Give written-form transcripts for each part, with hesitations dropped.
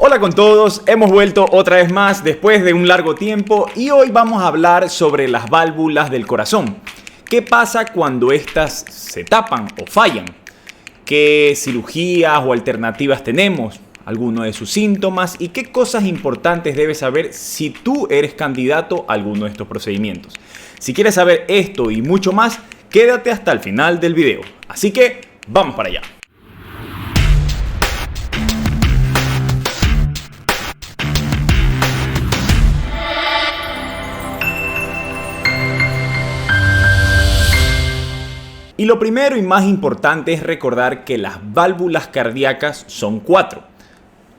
Hola con todos, hemos vuelto otra vez más después de un largo tiempo y hoy vamos a hablar sobre las válvulas del corazón. ¿Qué pasa cuando estas se tapan o fallan? ¿Qué cirugías o alternativas tenemos? ¿Alguno de sus síntomas? ¿Y qué cosas importantes debes saber si tú eres candidato a alguno de estos procedimientos? Si quieres saber esto y mucho más, quédate hasta el final del video. Así que vamos para allá. Y lo primero y más importante es recordar que las válvulas cardíacas son 4.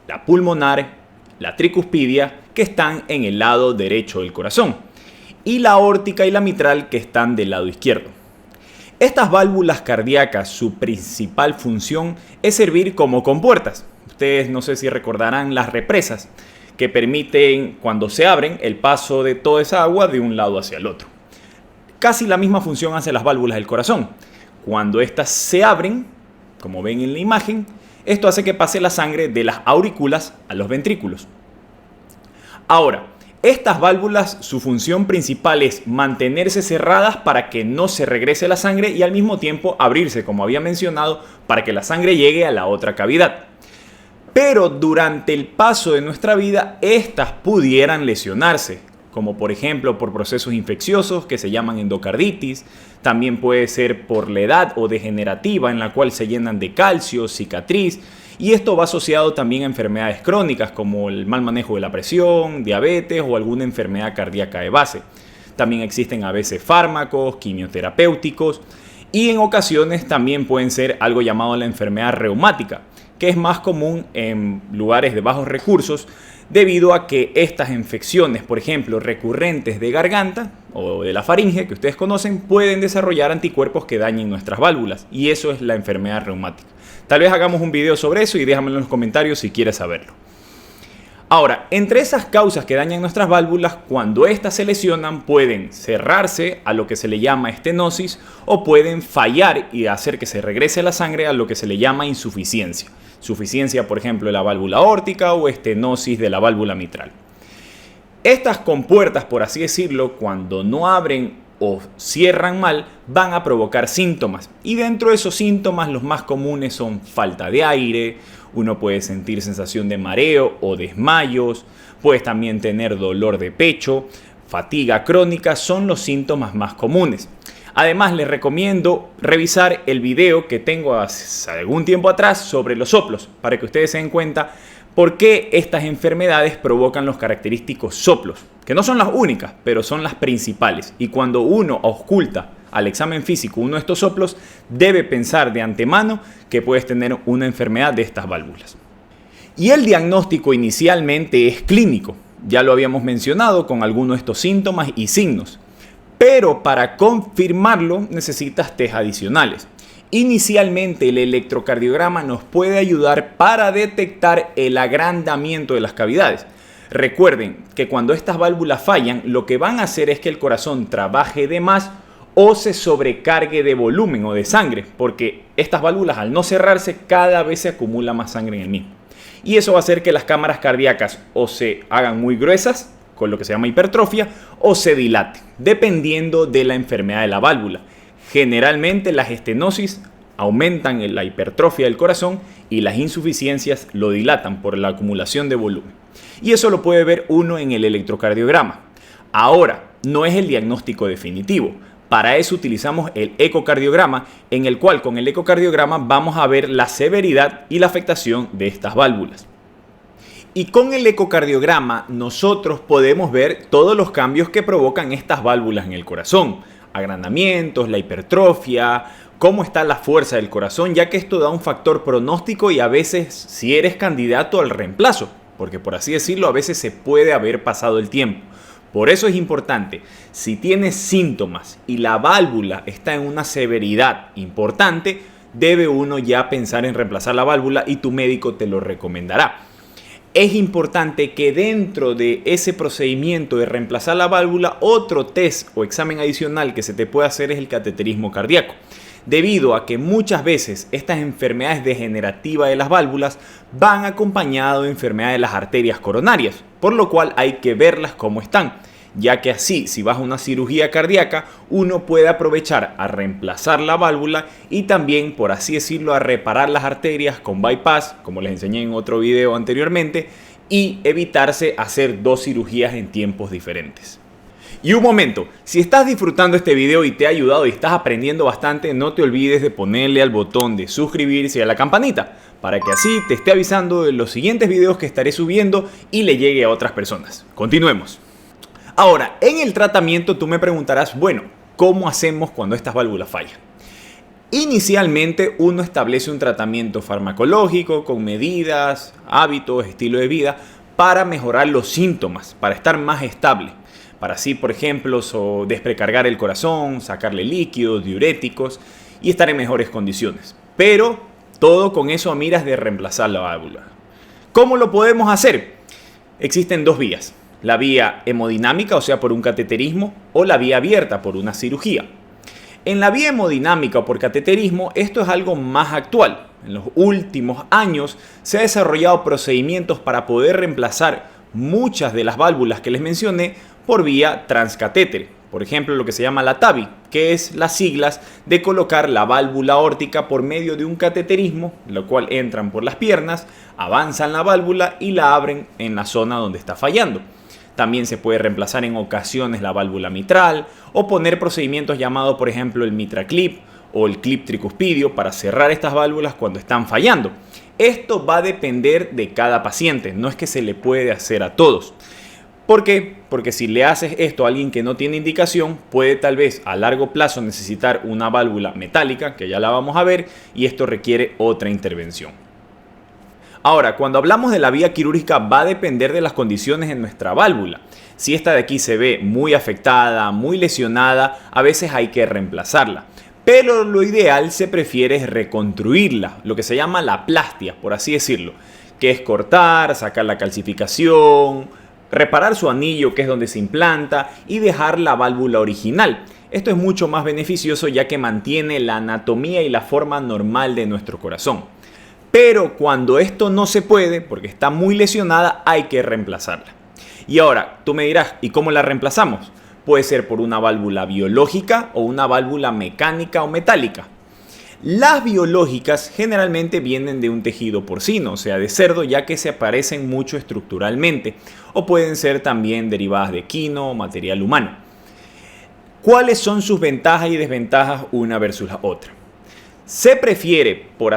La pulmonar, la tricuspidia, que están en el lado derecho del corazón, y la aórtica y la mitral, que están del lado izquierdo. Estas válvulas cardíacas, su principal función es servir como compuertas. Ustedes no sé si recordarán las represas, que permiten, cuando se abren, el paso de toda esa agua de un lado hacia el otro. Casi la misma función hacen las válvulas del corazón. Cuando estas se abren, como ven en la imagen, esto hace que pase la sangre de las aurículas a los ventrículos. Ahora, estas válvulas, su función principal es mantenerse cerradas para que no se regrese la sangre y al mismo tiempo abrirse, como había mencionado, para que la sangre llegue a la otra cavidad. Pero durante el paso de nuestra vida, estas pudieran lesionarse, como por ejemplo por procesos infecciosos que se llaman endocarditis. También puede ser por la edad o degenerativa, en la cual se llenan de calcio, cicatriz, y esto va asociado también a enfermedades crónicas como el mal manejo de la presión, diabetes o alguna enfermedad cardíaca de base. También existen a veces fármacos, quimioterapéuticos, y en ocasiones también pueden ser algo llamado la enfermedad reumática, que es más común en lugares de bajos recursos, debido a que estas infecciones, por ejemplo, recurrentes de garganta o de la faringe que ustedes conocen, pueden desarrollar anticuerpos que dañen nuestras válvulas, y eso es la enfermedad reumática. Tal vez hagamos un video sobre eso y déjamelo en los comentarios si quieres saberlo. Ahora, entre esas causas que dañan nuestras válvulas, cuando estas se lesionan, pueden cerrarse a lo que se le llama estenosis o pueden fallar y hacer que se regrese la sangre a lo que se le llama insuficiencia. Suficiencia, por ejemplo, de la válvula aórtica o estenosis de la válvula mitral. Estas compuertas, por así decirlo, cuando no abren o cierran mal, van a provocar síntomas. Y dentro de esos síntomas, los más comunes son falta de aire, uno puede sentir sensación de mareo o desmayos, puedes también tener dolor de pecho, fatiga crónica, son los síntomas más comunes. Además, les recomiendo revisar el video que tengo hace algún tiempo atrás sobre los soplos, para que ustedes se den cuenta por qué estas enfermedades provocan los característicos soplos, que no son las únicas, pero son las principales. Y cuando uno oculta al examen físico uno de estos soplos, debe pensar de antemano que puedes tener una enfermedad de estas válvulas. Y el diagnóstico inicialmente es clínico, ya lo habíamos mencionado con algunos de estos síntomas y signos. Pero para confirmarlo necesitas test adicionales. Inicialmente el electrocardiograma nos puede ayudar para detectar el agrandamiento de las cavidades. Recuerden que cuando estas válvulas fallan, lo que van a hacer es que el corazón trabaje de más o se sobrecargue de volumen o de sangre, porque estas válvulas, al no cerrarse, cada vez se acumula más sangre en el mismo. Y eso va a hacer que las cámaras cardíacas o se hagan muy gruesas, con lo que se llama hipertrofia, o se dilate, dependiendo de la enfermedad de la válvula. Generalmente las estenosis aumentan la hipertrofia del corazón y las insuficiencias lo dilatan por la acumulación de volumen. Y eso lo puede ver uno en el electrocardiograma. Ahora, no es el diagnóstico definitivo. Para eso utilizamos el ecocardiograma, en el cual con el ecocardiograma vamos a ver la severidad y la afectación de estas válvulas. Y con el ecocardiograma nosotros podemos ver todos los cambios que provocan estas válvulas en el corazón. Agrandamientos, la hipertrofia, cómo está la fuerza del corazón, ya que esto da un factor pronóstico y a veces si eres candidato al reemplazo, porque por así decirlo a veces se puede haber pasado el tiempo. Por eso es importante, si tienes síntomas y la válvula está en una severidad importante, debe uno ya pensar en reemplazar la válvula y tu médico te lo recomendará. Es importante que dentro de ese procedimiento de reemplazar la válvula, otro test o examen adicional que se te puede hacer es el cateterismo cardíaco. debido a que muchas veces estas enfermedades degenerativas de las válvulas van acompañadas de enfermedades de las arterias coronarias, por lo cual hay que verlas como están, ya que así, si vas a una cirugía cardíaca, uno puede aprovechar a reemplazar la válvula y también, por así decirlo, a reparar las arterias con bypass, como les enseñé en otro video anteriormente, y evitarse hacer dos cirugías en tiempos diferentes. Y un momento, si estás disfrutando este video y te ha ayudado y estás aprendiendo bastante, no te olvides de ponerle al botón de suscribirse y a la campanita, para que así te esté avisando de los siguientes videos que estaré subiendo y le llegue a otras personas. Continuemos. Ahora, en el tratamiento tú me preguntarás, bueno, ¿cómo hacemos cuando estas válvulas fallan? Inicialmente uno establece un tratamiento farmacológico con medidas, hábitos, estilo de vida para mejorar los síntomas, para estar más estable. Para así, por ejemplo, desprecargar el corazón, sacarle líquidos, diuréticos y estar en mejores condiciones. Pero todo con eso a miras de reemplazar la válvula. ¿Cómo lo podemos hacer? Existen dos vías. La vía hemodinámica, o sea, por un cateterismo, o la vía abierta, por una cirugía. En la vía hemodinámica o por cateterismo, esto es algo más actual. En los últimos años se han desarrollado procedimientos para poder reemplazar muchas de las válvulas que les mencioné por vía transcatéter. Por ejemplo, lo que se llama la TAVI, que es las siglas de colocar la válvula aórtica por medio de un cateterismo, lo cual entran por las piernas, avanzan la válvula y la abren en la zona donde está fallando. También se puede reemplazar en ocasiones la válvula mitral o poner procedimientos llamados, por ejemplo, el MitraClip o el clip tricuspidio para cerrar estas válvulas cuando están fallando. Esto va a depender de cada paciente, no es que se le puede hacer a todos. ¿Por qué? Porque si le haces esto a alguien que no tiene indicación, puede tal vez a largo plazo necesitar una válvula metálica, que ya la vamos a ver, y esto requiere otra intervención. Ahora, cuando hablamos de la vía quirúrgica va a depender de las condiciones en nuestra válvula. Si esta de aquí se ve muy afectada, muy lesionada, a veces hay que reemplazarla. Pero lo ideal se prefiere reconstruirla, lo que se llama la plastia, por así decirlo, que es cortar, sacar la calcificación, reparar su anillo, que es donde se implanta, y dejar la válvula original. Esto es mucho más beneficioso ya que mantiene la anatomía y la forma normal de nuestro corazón. Pero cuando esto no se puede, porque está muy lesionada, hay que reemplazarla. Y ahora, tú me dirás, ¿y cómo la reemplazamos? Puede ser por una válvula biológica o una válvula mecánica o metálica. Las biológicas generalmente vienen de un tejido porcino, o sea, de cerdo, ya que se parecen mucho estructuralmente, o pueden ser también derivadas de equino o material humano. ¿Cuáles son sus ventajas y desventajas una versus la otra? Se prefiere, por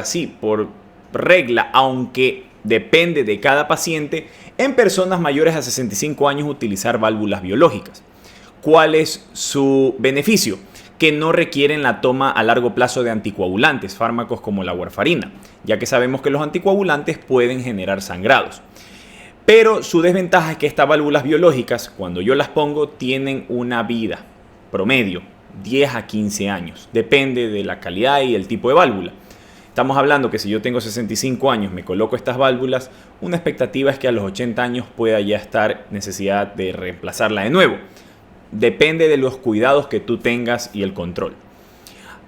regla, aunque depende de cada paciente, en personas mayores a 65 años utilizar válvulas biológicas. ¿Cuál es su beneficio? Que no requieren la toma a largo plazo de anticoagulantes, fármacos como la warfarina, ya que sabemos que los anticoagulantes pueden generar sangrados. Pero su desventaja es que estas válvulas biológicas, cuando yo las pongo, tienen una vida promedio 10 a 15 años. Depende de la calidad y el tipo de válvula. Estamos hablando que si yo tengo 65 años, me coloco estas válvulas, una expectativa es que a los 80 años pueda ya estar necesidad de reemplazarla de nuevo. Depende de los cuidados que tú tengas y el control.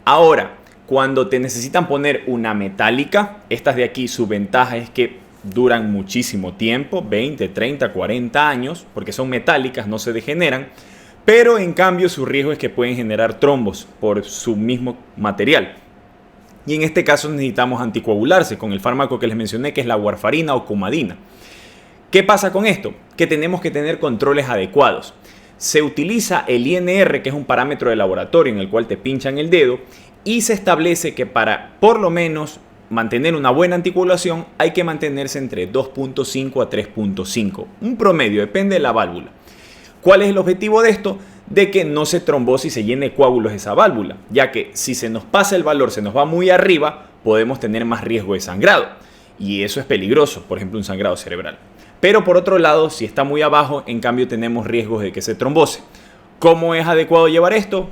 Ahora, cuando te necesitan poner una metálica, estas de aquí, su ventaja es que duran muchísimo tiempo, 20, 30, 40 años, porque son metálicas, no se degeneran, pero en cambio su riesgo es que pueden generar trombos por su mismo material. Y en este caso necesitamos anticoagularse con el fármaco que les mencioné, que es la warfarina o coumadina. ¿Qué pasa con esto? Que tenemos que tener controles adecuados. Se utiliza el INR, que es un parámetro de laboratorio en el cual te pinchan el dedo, y se establece que para por lo menos mantener una buena anticoagulación hay que mantenerse entre 2.5 a 3.5. Un promedio, depende de la válvula. ¿Cuál es el objetivo de esto? De que no se trombose y se llene de coágulos esa válvula, ya que si se nos pasa el valor, se nos va muy arriba, podemos tener más riesgo de sangrado. Y eso es peligroso, por ejemplo un sangrado cerebral. Pero por otro lado, si está muy abajo, en cambio tenemos riesgos de que se trombose. ¿Cómo es adecuado llevar esto?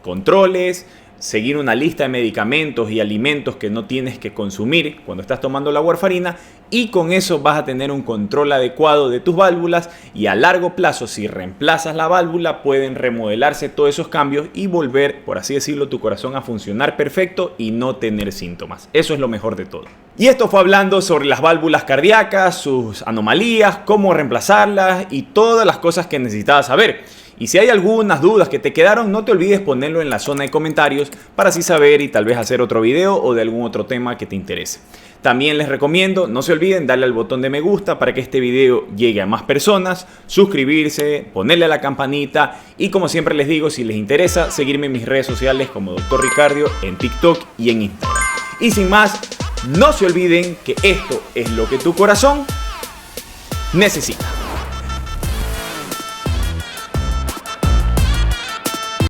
Controles, seguir una lista de medicamentos y alimentos que no tienes que consumir cuando estás tomando la warfarina, y con eso vas a tener un control adecuado de tus válvulas, y a largo plazo, si reemplazas la válvula, pueden remodelarse todos esos cambios y volver, por así decirlo, tu corazón a funcionar perfecto y no tener síntomas. Eso es lo mejor de todo. Y esto fue hablando sobre las válvulas cardíacas, sus anomalías, cómo reemplazarlas y todas las cosas que necesitabas saber. Y si hay algunas dudas que te quedaron, no te olvides ponerlo en la zona de comentarios para así saber y tal vez hacer otro video o de algún otro tema que te interese. También les recomiendo, no se olviden darle al botón de me gusta para que este video llegue a más personas, suscribirse, ponerle a la campanita y, como siempre les digo, si les interesa, seguirme en mis redes sociales como Dr. Ricardio en TikTok y en Instagram. Y sin más, no se olviden que esto es lo que tu corazón necesita.